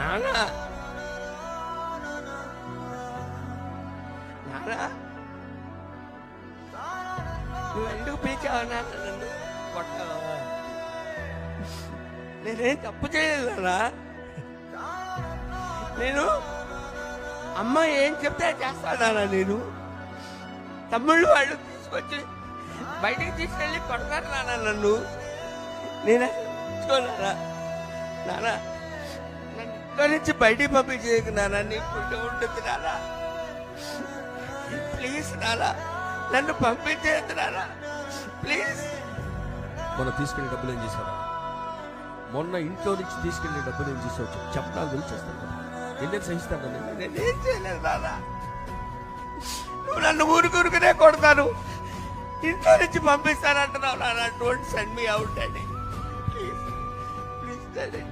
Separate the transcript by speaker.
Speaker 1: నాన్న నాన్న నువ్వు ఎందుకు పీకావు నాన్న? నన్ను కొట్టావా? నేనేం తప్పు చేయలేదా? నేను అమ్మ ఏం చెప్తే చేస్తానా? నేను తమ్ముళ్ళు వాళ్ళు తీసుకొచ్చి బయటికి తీసుకెళ్ళి కొడతారు నాన్న నన్ను. నేను చూసుకోలేనా నాన్న? నన్ను ఇంట్లో నుంచి బయటికి పంపించేయకు నాన్న. నీ పుట్ట ఉంటుంది నాన్న. ప్లీజ్ నాన్న, నన్ను పంపించేది నాన్న, ప్లీజ్.
Speaker 2: మొన్న తీసుకెళ్ళే డబ్బులు ఏం చేశారా? మొన్న ఇంట్లో నుంచి తీసుకెళ్ళే డబ్బులు ఏం చేసావు? చెప్పడానికి వెళ్ళి ఎన్నెన్ని సహిస్తాను?
Speaker 1: నేనేం చేయలేదు నాన్న. నువ్వు నన్ను ఊరుకునే కొడతాను, ఇంట్లో నుంచి పంపిస్తానంటున్నావు నాన్న. Don't send me out daddy, please please daddy.